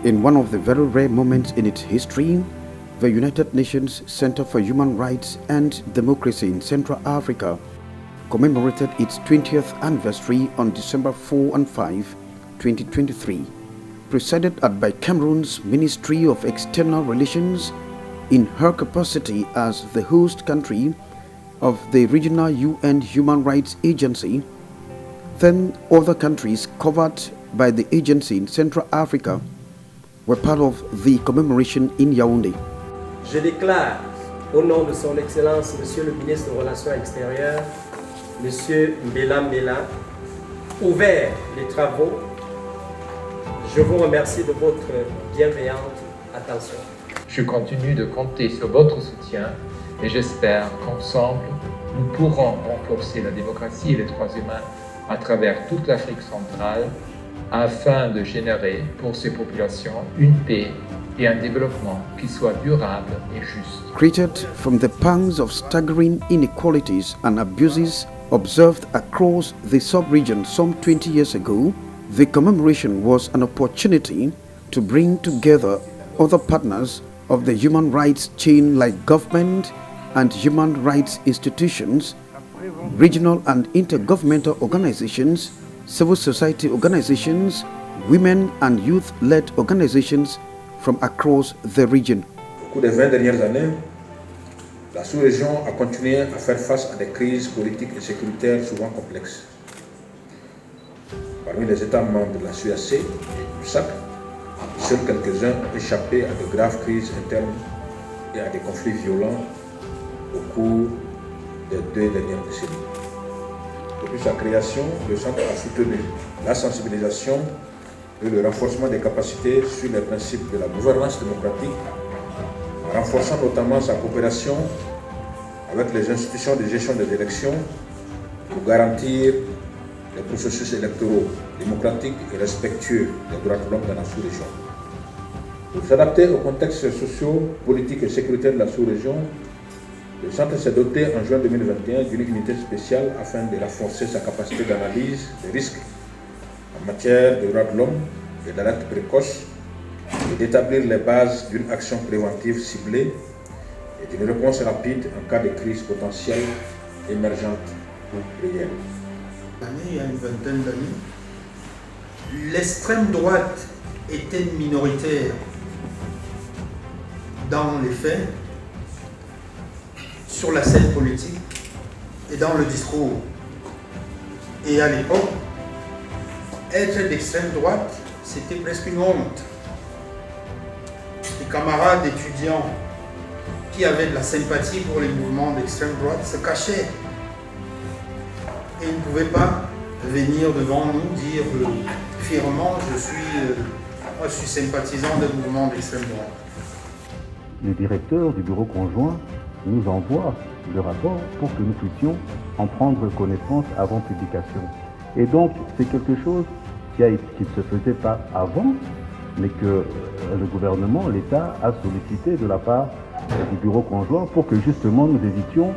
In one of the very rare moments in its history, the United Nations Center for Human Rights and Democracy in Central Africa commemorated its 20th anniversary on December 4 and 5, 2023, presided at by Cameroon's Ministry of External Relations in her capacity as the host country of the regional UN Human Rights Agency. 10 other countries covered by the agency in Central Africa were part of the commemoration in Yaoundé. Je déclare, au nom de son Excellence, Monsieur le ministre des Relations extérieures, Monsieur Mbela, ouvert les travaux. Je vous remercie de votre bienveillante attention. Je continue de compter sur votre soutien et j'espère qu'ensemble, nous pourrons renforcer la démocratie et les droits humains à travers toute l'Afrique centrale afin de générer pour ces populations une paix et un développement qui soit durable et juste. Created from the pangs of staggering inequalities and abuses observed across the sub-region some 20 years ago, the commemoration was an opportunity to bring together other partners of the human rights chain like government and human rights institutions, regional and intergovernmental organizations, civil society organizations, women and youth-led organizations from across the region. Au cours des 20 dernières années, la sous-région a continué à faire face à des crises politiques et sécuritaires souvent complexes. Parmi les États membres de la CEEAC et du CEEAC, seuls quelques-uns ont échappé à de graves crises internes et à des conflits violents au cours des 2 dernières décennies. Depuis sa création, le Centre a soutenu la sensibilisation et le renforcement des capacités sur les principes de la gouvernance démocratique, en renforçant notamment sa coopération avec les institutions de gestion des élections pour garantir les processus électoraux démocratiques et respectueux des droits de l'homme dans la sous-région. Pour s'adapter au contexte socio-politique et sécuritaire de la sous-région, le Centre s'est doté en juin 2021 d'une unité spéciale afin de renforcer sa capacité d'analyse des risques en matière de droits de l'homme et d'alerte précoce et d'établir les bases d'une action préventive ciblée et d'une réponse rapide en cas de crise potentielle émergente ou réelle. Il y a une vingtaine d'années, l'extrême droite était minoritaire dans les faits, sur la scène politique et dans le discours. Et à l'époque, être d'extrême droite, c'était presque une honte. Les camarades étudiants qui avaient de la sympathie pour les mouvements d'extrême droite se cachaient. Et ils ne pouvaient pas venir devant nous dire fièrement je suis sympathisant des mouvements d'extrême droite. Le directeur du bureau conjoint nous envoie le rapport pour que nous puissions en prendre connaissance avant publication. Et donc, c'est quelque chose qui ne se faisait pas avant, mais que le gouvernement, l'État, a sollicité de la part du bureau conjoint pour que justement nous évitions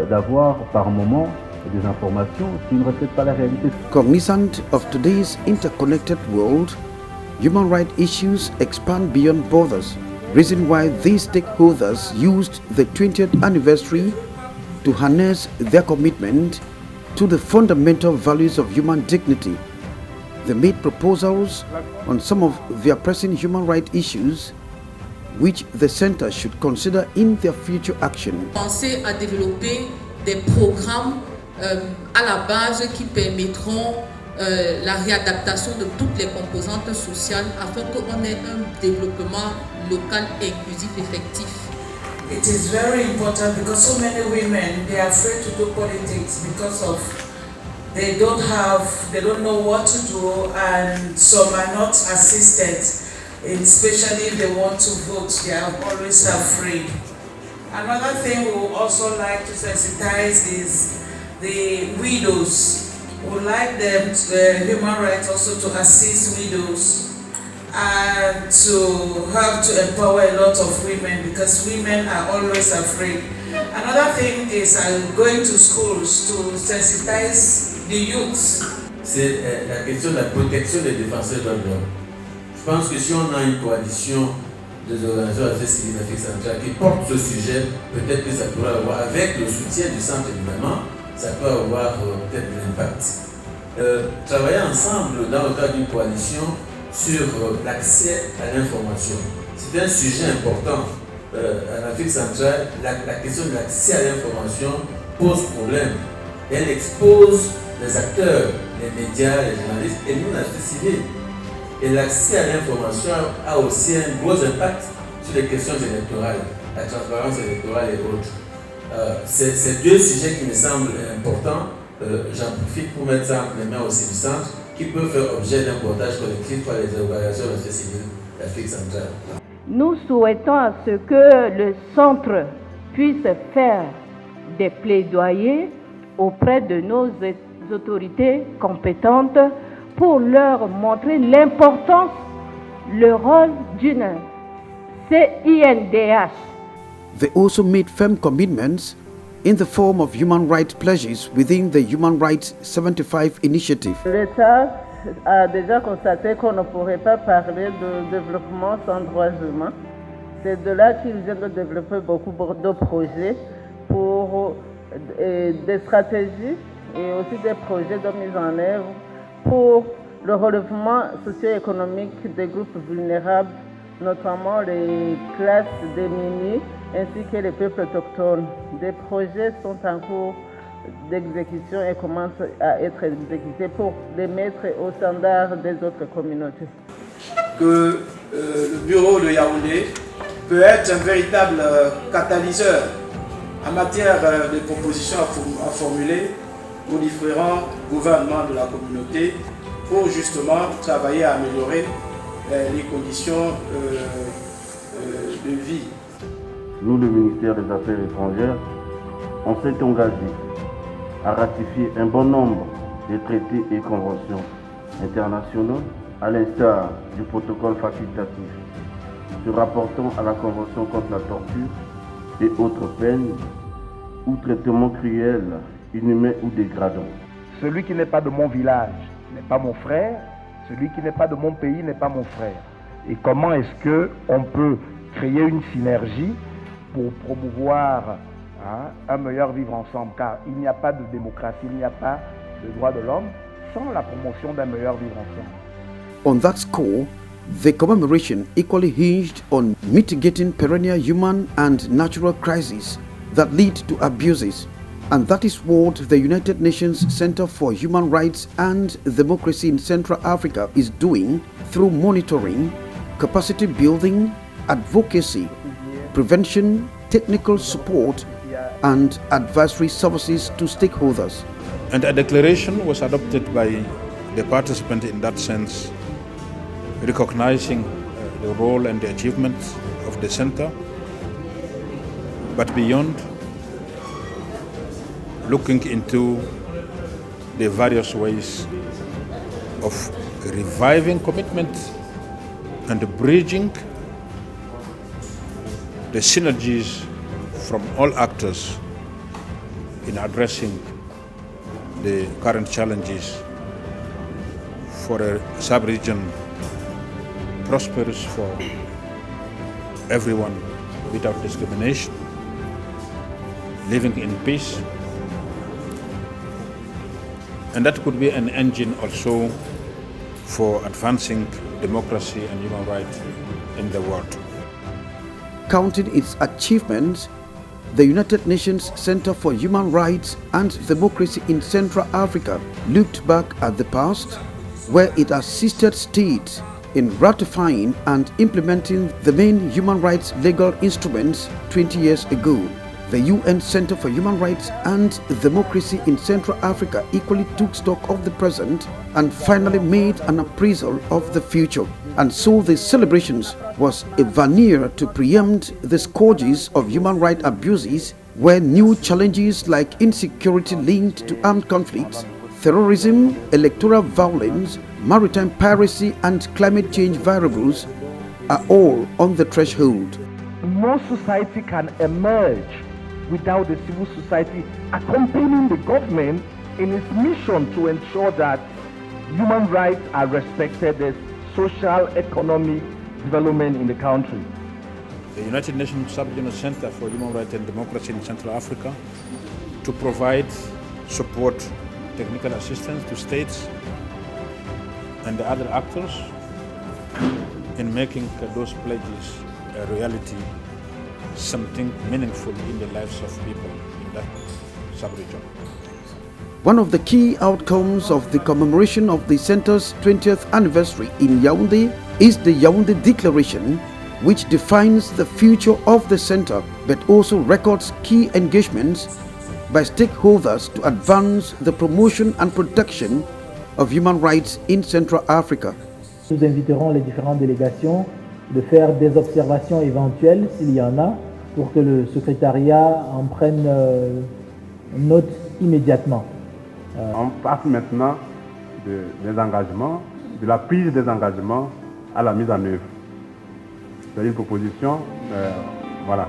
d'avoir par moment des informations qui ne reflètent pas la réalité. Cognizant of today's interconnected world, human rights issues expand beyond borders. Reason why these stakeholders used the 20th anniversary to harness their commitment to the fundamental values of human dignity. They made proposals on some of their pressing human rights issues which the Center should consider in their future action. Penser à développer des programmes à la base qui permettront la réadaptation de toutes les composantes sociales afin qu'on ait un développement local inclusif effectif. It is very important because so many women, they are afraid to do politics because of they don't know what to do, and some are not assisted, especially if they want to vote, they are always afraid. Another thing we would also like to sensitize is the widows. We would like them, human rights also to assist widows and to have to empower a lot of women because women are always afraid. Another thing is going to schools to sensitize the youth. C'est la question de la protection des défenseurs de l'homme. Je pense que si on a une coalition des organisations de la société civile d'Afrique centrale qui porte ce sujet, peut-être que ça pourrait avoir, avec le soutien du centre évidemment, ça peut avoir peut-être de l'impact. Travailler ensemble dans le cadre d'une coalition sur l'accès à l'information. C'est un sujet important. En Afrique centrale, la question de l'accès à l'information pose problème. Elle expose les acteurs, les médias, les journalistes et nous, la société civile. Et l'accès à l'information a aussi un gros impact sur les questions électorales, la transparence électorale et autres. C'est deux sujets qui me semblent importants. J'en profite pour mettre ça entre les mains aussi du centre, qui peut faire objet d'un portage collectif par les organisations de la société civile d'Afrique centrale. Nous souhaitons à ce que le centre puisse faire des plaidoyers auprès de nos autorités compétentes pour leur montrer l'importance, le rôle d'une CNUDHD-AC. They also made firm commitments in the form of human rights pledges within the Human Rights 75 initiative. L'État a déjà constaté qu'on ne pourrait pas parler de développement sans droits humains. C'est de là qu'il vient de développer beaucoup de projets pour des stratégies et aussi des projets de mise en œuvre pour le relèvement socio-économique des groupes vulnérables, notamment les classes démunies ainsi que les peuples autochtones. Des projets sont en cours d'exécution et commencent à être exécutés pour les mettre au standard des autres communautés. Que le bureau de Yaoundé peut être un véritable catalyseur en matière de propositions à formuler aux différents gouvernements de la communauté pour justement travailler à améliorer les conditions de vie. Nous, le ministère des Affaires étrangères, on s'est engagé à ratifier un bon nombre de traités et conventions internationaux, à l'instar du protocole facultatif se rapportant à la Convention contre la torture et autres peines ou traitements cruels, inhumains ou dégradants. Celui qui n'est pas de mon village n'est pas mon frère, celui qui n'est pas de mon pays n'est pas mon frère. Et comment est-ce qu'on peut créer une synergie pour promouvoir un meilleur vivre ensemble, car il n'y a pas de démocratie, il n'y a pas de droits de l'homme sans la promotion d'un meilleur vivre ensemble. On that score, the commemoration equally hinged on mitigating perennial human and natural crises that lead to abuses. And that is what the United Nations Center for Human Rights and Democracy in Central Africa is doing through monitoring, capacity building, advocacy, prevention, technical support, and advisory services to stakeholders. And a declaration was adopted by the participants in that sense, recognizing the role and the achievements of the center, but beyond, looking into the various ways of reviving commitment and bridging the synergies from all actors in addressing the current challenges for a sub-region prosperous for everyone without discrimination, living in peace. And that could be an engine also for advancing democracy and human rights in the world. Counting its achievements, the United Nations Center for Human Rights and Democracy in Central Africa looked back at the past, where it assisted states in ratifying and implementing the main human rights legal instruments 20 years ago. The UN Center for Human Rights and Democracy in Central Africa equally took stock of the present and finally made an appraisal of the future. And so the celebrations was a veneer to preempt the scourges of human rights abuses, where new challenges like insecurity linked to armed conflicts, terrorism, electoral violence, maritime piracy and climate change variables are all on the threshold. No society can emerge without the civil society accompanying the government in its mission to ensure that human rights are respected, there's social, economic development in the country. The United Nations Sub-Regional Center for Human Rights and Democracy in Central Africa to provide support, technical assistance to states and the other actors in making those pledges a reality, something meaningful in the lives of people in that sub-region. One of the key outcomes of the commemoration of the Center's 20th anniversary in Yaoundé is the Yaoundé Declaration, which defines the future of the Center but also records key engagements by stakeholders to advance the promotion and protection of human rights in Central Africa. Nous inviterons les différentes délégations de faire des observations éventuelles, s'il y en a, pour que le secrétariat en prenne note immédiatement. On passe maintenant des engagements, de la prise des engagements à la mise en œuvre. C'est une proposition, voilà,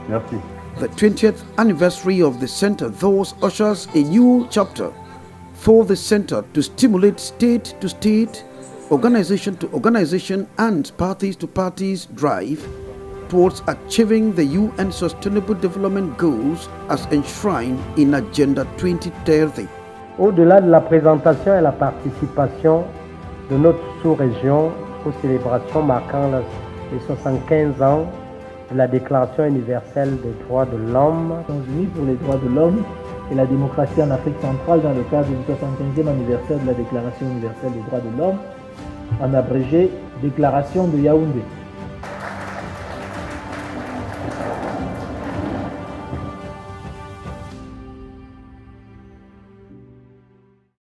merci. The 20th anniversary of the Center thus ushers a new chapter for the Center to stimulate state-to-state, organization-to-organization and parties-to-parties drive towards achieving the UN Sustainable Development Goals as enshrined in Agenda 2030. Au-delà de la présentation et la participation de notre sous-région aux célébrations marquant les 75 ans de la Déclaration universelle des droits de l'homme, Nations Unies pour les droits de l'homme et la démocratie en Afrique centrale dans le cadre du 75e anniversaire de la Déclaration universelle des droits de l'homme, en abrégé Déclaration de Yaoundé.